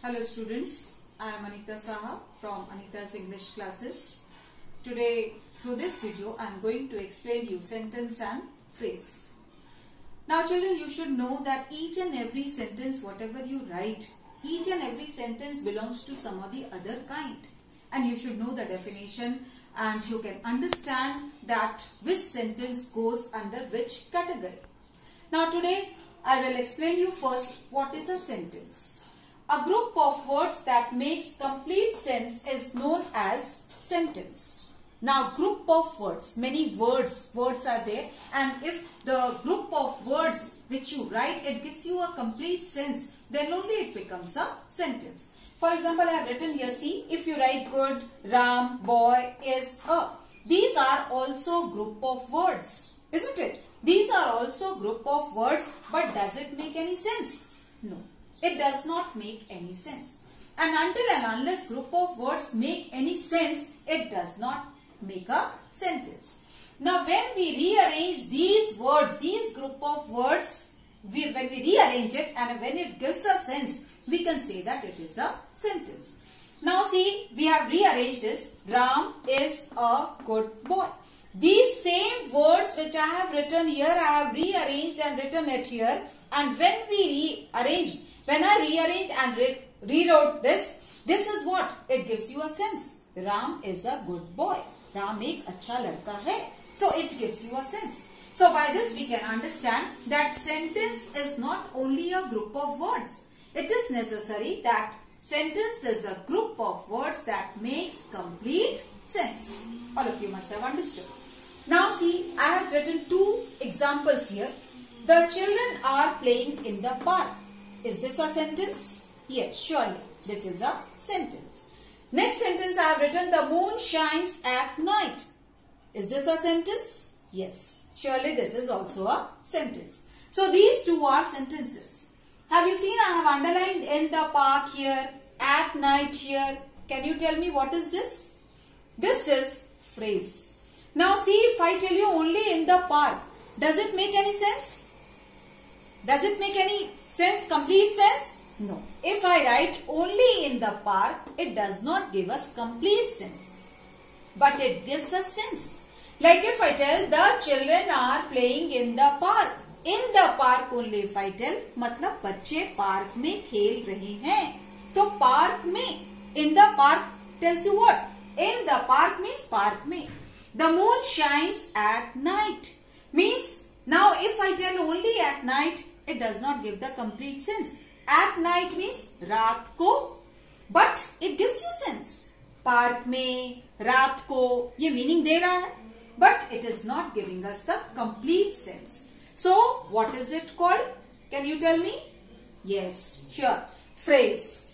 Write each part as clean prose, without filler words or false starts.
Hello students, I am Anita Saha from Anita's English classes. Today through this video I am going to explain you sentence and phrase. Now children, you should know that each and every sentence whatever you write, each and every sentence belongs to some or the other kind. And you should know the definition and you can understand that which sentence goes under which category. Now today I will explain you first what is a sentence. A group of words that makes complete sense is known as sentence. Now group of words, many words are there, and if the group of words which you write, it gives you a complete sense, then only it becomes a sentence. For example, I have written here, see, if you write good, Ram, boy, is, a. These are also group of words, isn't it? These are also group of words, but does it make any sense? No. It does not make any sense. And until and unless group of words make any sense, it does not make a sentence. Now when we rearrange these words, these group of words, when we rearrange it and when it gives a sense, we can say that it is a sentence. Now see, we have rearranged this. Ram is a good boy. These same words which I have written here, I have rearranged and written it here. And when I rearranged and rewrote this is what? It gives you a sense. Ram is a good boy. Ram ek acha ladka hai. So it gives you a sense. So by this we can understand that sentence is not only a group of words. It is necessary that sentence is a group of words that makes complete sense. All of you must have understood. Now see, I have written two examples here. The children are playing in the park. Is this a sentence? Yes, surely. This is a sentence. Next sentence I have written, the moon shines at night. Is this a sentence? Yes, surely this is also a sentence. So these two are sentences. Have you seen I have underlined in the park here, at night here. Can you tell me what is this? This is phrase. Now see, if I tell you only in the park, does it make any sense? Does it make any sense, complete sense? No. If I write only in the park, it does not give us complete sense. But it gives us sense. Like if I tell the children are playing in the park. In the park only if I tell, मतलब बच्चे park में खेल रहे हैं. तो park में, in the park tells you what? In the park means park में. The moon shines at night. Means, now if I tell only at night, it does not give the complete sense. At night means रात को, but it gives you sense. Park में, रात को, ये meaning दे रहा है, but it is not giving us the complete sense. So, what is it called? Can you tell me? Yes, sure. Phrase.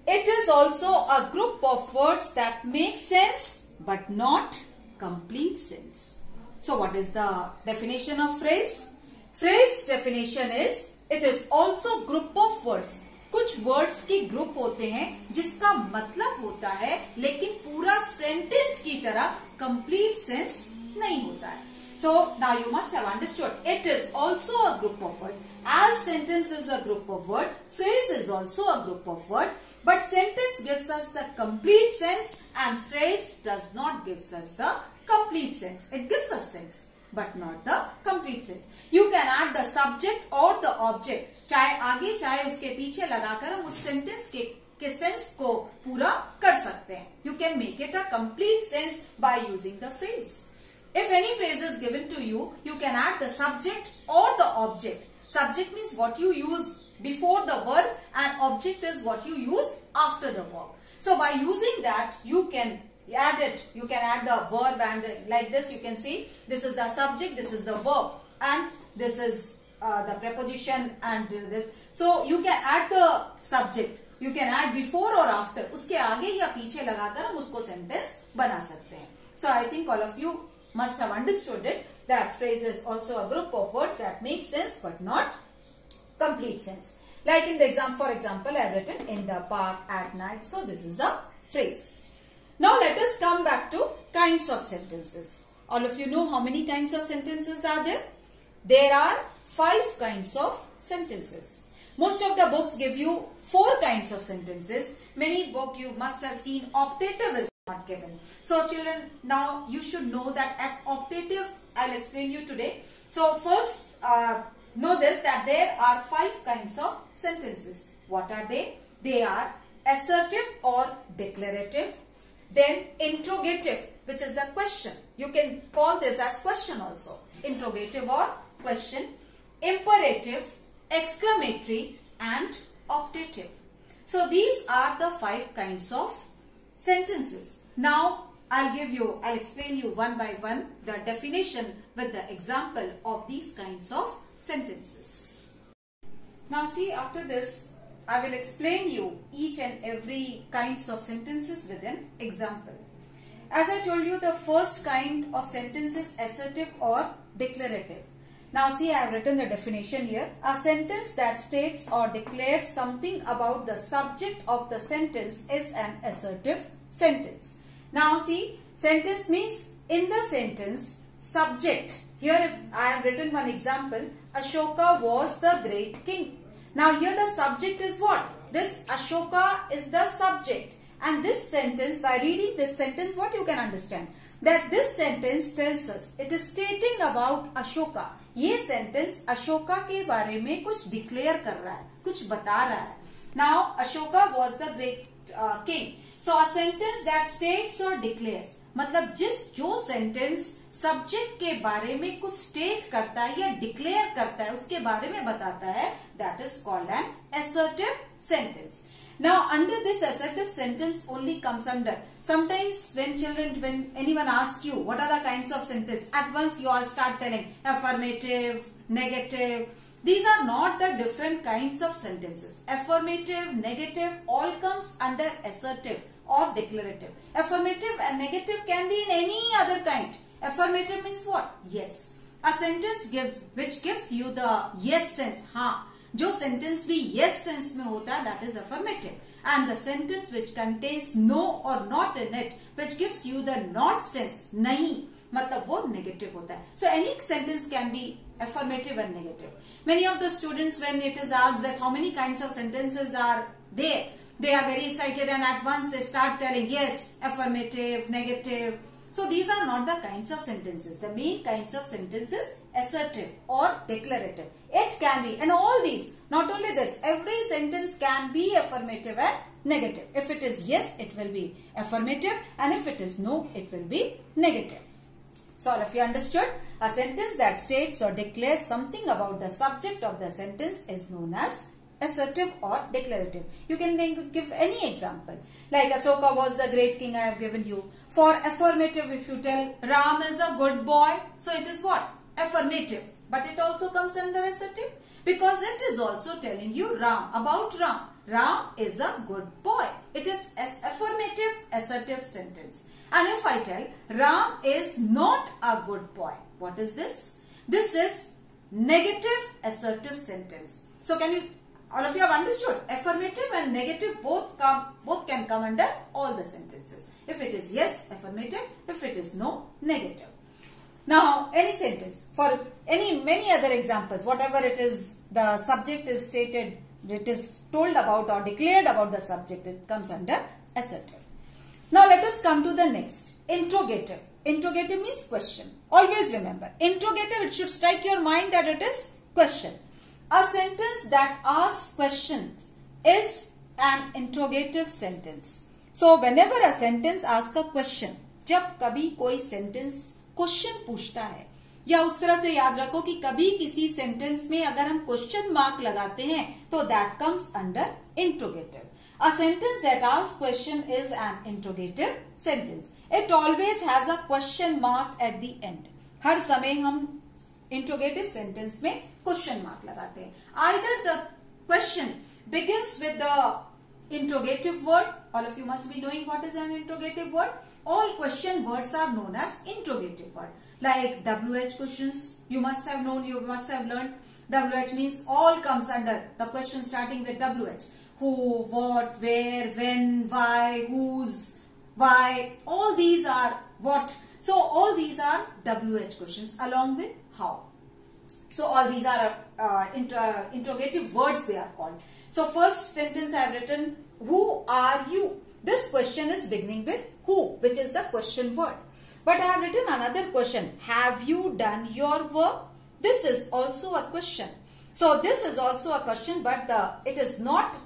It is also a group of words that make sense, but not complete sense. So, what is the definition of phrase? Phrase definition is, it is also group of words. कुछ words के group होते हैं जिसका मतलब होता है लेकिन पूरा sentence की तरह complete sense नहीं होता है. So now you must have understood. It is also a group of words. As sentence is a group of words, phrase is also a group of words. But sentence gives us the complete sense and phrase does not give us the complete sense. It gives us sense, but not the complete sense. You can add the subject or the object. चाहे आगे चाहे उसके पीछे लगाकर हम उस sentence के sense को पूरा कर सकते हैं. You can make it a complete sense by using the phrase. If any phrase is given to you, you can add the subject or the object. Subject means what you use before the verb and object is what you use after the verb. So by using that, you can add it. You can add the verb and like this you can see this is the subject, this is the verb and this is the preposition and this. So you can add the subject. You can add before or after. उसके आगे या पीछे लगाकर हम उसको sentence बना सकते हैं. So I think all of you must have understood it that phrase is also a group of words that make sense but not complete sense. Like in the example, for example, I have written in the park at night. So this is a phrase. Now let us come back to kinds of sentences. All of you know how many kinds of sentences are there? There are 5 kinds of sentences. Most of the books give you four kinds of sentences. Many book you must have seen optative is not given. So children, now you should know that at optative I'll explain you today. So first know this, that there are five kinds of sentences. What are they? They are assertive or declarative, then interrogative, which is the question. You can call this as question also. Interrogative or question, imperative, exclamatory and optative. So these are the five kinds of sentences. Now I'll explain you one by one the definition with the example of these kinds of sentences. Now see, after this I will explain you each and every kinds of sentences with an example. As I told you, the first kind of sentence is assertive or declarative. Now see, I have written the definition here. A sentence that states or declares something about the subject of the sentence is an assertive sentence. Now see, sentence means in the sentence, subject. Here if I have written one example, Ashoka was the great king. Now here the subject is what? This Ashoka is the subject. And this sentence, by reading this sentence, what you can understand? That this sentence tells us, it is stating about Ashoka. ये sentence Ashoka के बारे में कुछ declare कर रहा है, कुछ बता रहा है. Now Ashoka was the great king. So a sentence that states और डिक्लेयर्स, मतलब जो सेंटेंस सब्जेक्ट के बारे में कुछ स्टेट करता है या डिक्लेयर करता है, उसके बारे में बताता है, that is called an assertive sentence. Now under this assertive sentence only comes under, sometimes when anyone asks you what are the kinds of sentence, at once you all start telling affirmative, negative. These are not the different kinds of sentences. Affirmative, negative all comes under assertive or declarative. Affirmative and negative can be in any other kind. Affirmative means what? Yes. A sentence which gives you the yes sense. हाँ, जो sentence भी yes sense में होता है, that is affirmative. And the sentence which contains no or not in it, which gives you the not sense, नहीं, मतलब वो negative होता है. So any sentence can be affirmative and negative. Many of the students, when it is asked that how many kinds of sentences are there, they are very excited and at once they start telling yes, affirmative, negative. So these are not the kinds of sentences. The main kinds of sentences, assertive or declarative. It can be, and all these, not only this, every sentence can be affirmative and negative. If it is yes, it will be affirmative, and if it is no, it will be negative. So all of you understood? A sentence that states or declares something about the subject of the sentence is known as assertive or declarative. You can give any example. Like Ashoka was the great king, I have given you. For affirmative, if you tell Ram is a good boy, so it is what? Affirmative. But it also comes under assertive because it is also telling you about Ram. Ram is a good boy. It is an affirmative, assertive sentence. And if I tell Ram is not a good boy, what is this? This is negative, assertive sentence. So all of you have understood? Affirmative and negative both can come under all the sentences. If it is yes, affirmative. If it is no, negative. Now, any sentence, for many other examples, whatever it is, the subject is stated, it is told about or declared about the subject, it comes under assertive. Now, let us come to the next, interrogative. Interrogative means question. Always remember, interrogative, it should strike your mind that it is question. A sentence that asks questions is an interrogative sentence. So, whenever a sentence asks a question, जब कभी कोई sentence question पूछता है, या उस तरह से याद रखो कि कभी किसी सेंटेंस में अगर हम क्वेश्चन मार्क लगाते हैं तो that comes under interrogative. A sentence that asks question is an interrogative sentence. It always has a question mark at the end. हर समय हम इंट्रोगेटिव सेंटेंस में क्वेश्चन मार्क लगाते हैं. Either the question begins with the interrogative word. All of you must be knowing what is an interrogative word. All question words are known as interrogative word. Like WH questions, you must have known, you must have learned. WH means all comes under the question starting with WH. Who, what, where, when, why, whose, why. All these are what. So all these are WH questions along with how. So all these are interrogative words they are called. So first sentence I have written, who are you? This question is beginning with who, which is the question word. But I have written another question. Have you done your work? This is also a question. So this is also a question, but it is not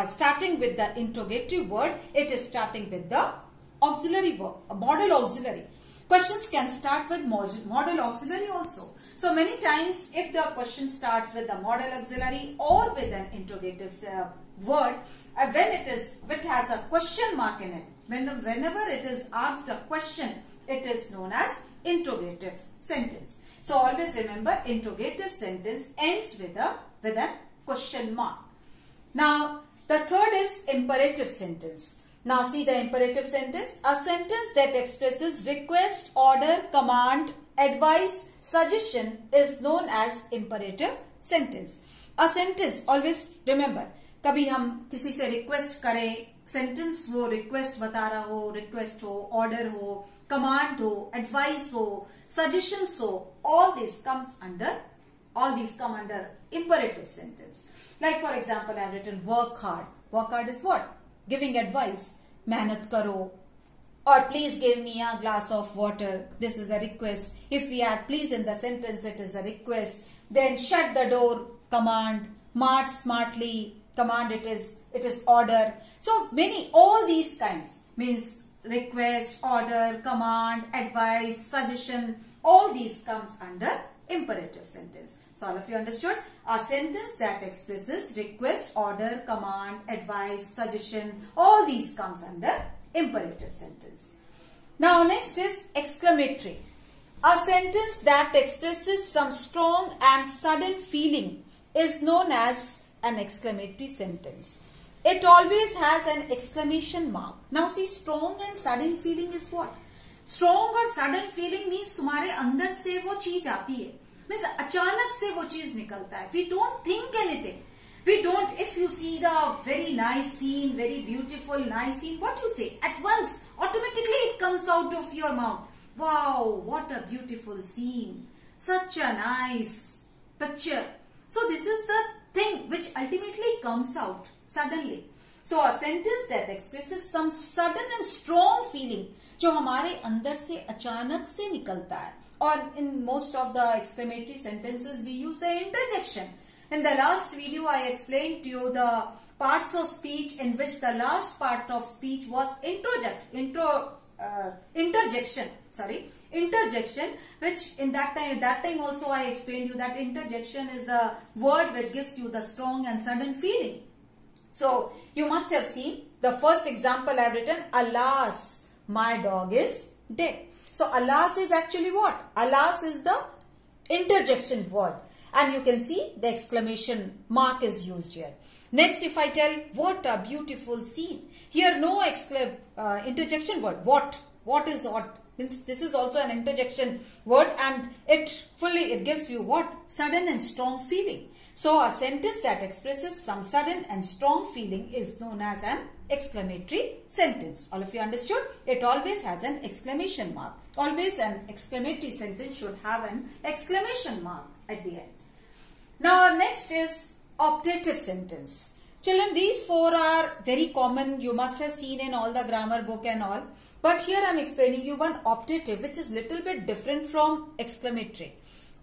starting with the interrogative word. It is starting with the auxiliary verb, a modal auxiliary. Questions can start with modal auxiliary also. So many times if the question starts with the modal auxiliary or with an interrogative word, when it has a question mark in it, whenever it is asked a question, it is known as interrogative sentence. So always remember, interrogative sentence ends with a question mark. Now the third is imperative sentence. Now see the imperative sentence. A sentence that expresses request, order, command, advice, suggestion is known as imperative sentence. A sentence, always remember, कभी हम किसी से request करें, sentence वो request बता रहा हो, request हो, order हो, command हो, advice हो, suggestions हो, all these come under imperative sentence. Like for example, I have written work hard. Work hard is what? Giving advice. मेहनत करो. Or please give me a glass of water. This is a request. If we add please in the sentence, it is a request. Then shut the door, command. March smartly, command, it is order. So all these kinds means request, order, command, advice, suggestion, all these comes under imperative sentence. So all of you understood? A sentence that expresses request, order, command, advice, suggestion, all these comes under imperative sentence. Now next is exclamatory. A sentence that expresses some strong and sudden feeling is known as an exclamatory sentence. It always has an exclamation mark. Now see, strong and sudden feeling is what? Strong or sudden feeling means तुम्हारे अंदर से वो चीज आती है, means अचानक से वो चीज निकलता है. We don't think anything. We don't, if you see the very nice scene, very beautiful, nice scene, what you say? At once, automatically it comes out of your mouth. Wow, what a beautiful scene. Such a nice picture. So this is the thing which ultimately comes out suddenly. So a sentence that expresses some sudden and strong feeling, जो हमारे अंदर से अचानक से निकलता है. Or in most of the exclamatory sentences, we use the interjection. In the last video, I explained to you the parts of speech in which the last part of speech was interjection, which in that time also I explained you that interjection is the word which gives you the strong and sudden feeling. So you must have seen the first example I have written, alas, my dog is dead. So alas is actually what? Alas is the interjection word. And you can see the exclamation mark is used here. Next, if I tell, what a beautiful scene. Here no interjection word. What is what? Means this is also an interjection word, and it gives you what? Sudden and strong feeling. So a sentence that expresses some sudden and strong feeling is known as an exclamatory sentence. All of you understood? It always has an exclamation mark. Always an exclamatory sentence should have an exclamation mark at the end. Now our next is optative sentence. Children, these four are very common. You must have seen in all the grammar book and all. But here I am explaining you one optative which is little bit different from exclamatory.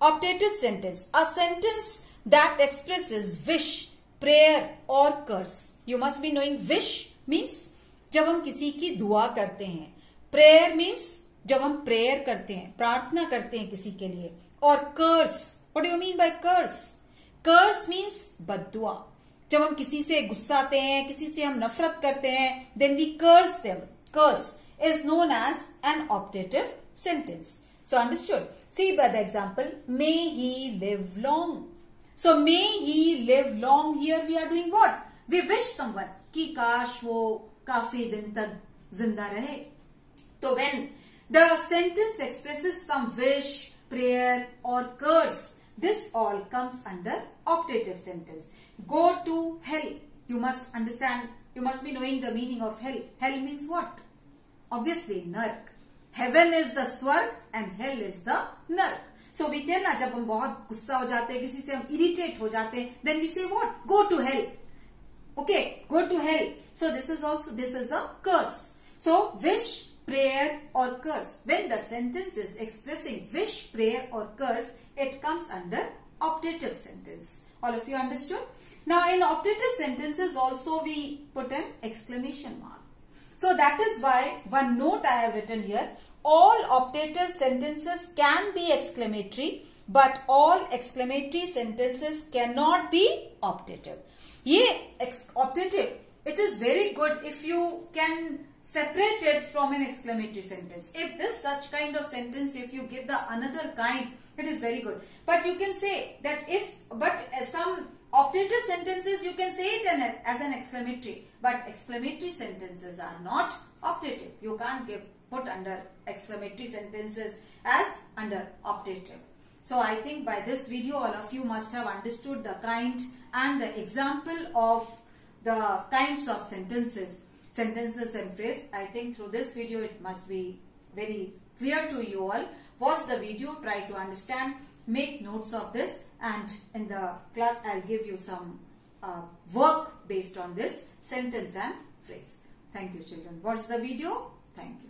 Optative sentence. A sentence that expresses wish, prayer or curse. You must be knowing wish means जब हम किसी की दुआ करते हैं. Prayer means जब हम prayer करते हैं, प्रार्थना करते हैं किसी के लिए. और curse. What do you mean by curse? Curse means बद्दुआ. जब हम किसी से गुस्साते हैं, किसी से हम नफरत करते हैं, then we curse them. Curse is known as an optative sentence. So understood? See by the example, may he live long. So may he live long. Here we are doing what? We wish someone कि काश वो काफी दिन तक जिंदा रहे. So when the sentence expresses some wish, prayer or curse, this all comes under optative sentence. Go to hell. You must understand, you must be knowing the meaning of hell. Hell means what? Obviously, Nark. Heaven is the Swarg and hell is the Nark. So we tell ना जब हम बहुत गुस्सा हो जाते हैं किसी से, हम irritate हो जाते हैं, then we say what? Go to hell. Okay, go to hell. So this is a curse. So wish, prayer or curse. When the sentence is expressing wish, prayer or curse, it comes under optative sentence. All of you understood? Now in optative sentences also we put an exclamation mark. So that is why one note I have written here. All optative sentences can be exclamatory, but all exclamatory sentences cannot be optative. Ye optative, it is very good if you can separate it from an exclamatory sentence. If this such kind of sentence, if you give the another kind, it is very good. But you can say that some optative sentences you can say it as an exclamatory, but exclamatory sentences are not optative. You can't put under exclamatory sentences as under optative. So I think by this video all of you must have understood the kind and the example of the kinds of sentences and phrase. I think through this video it must be very clear to you all. Watch the video, try to understand, make notes of this, and in the class I'll give you some work based on this sentence and phrase. Thank you children. Watch the video. Thank you.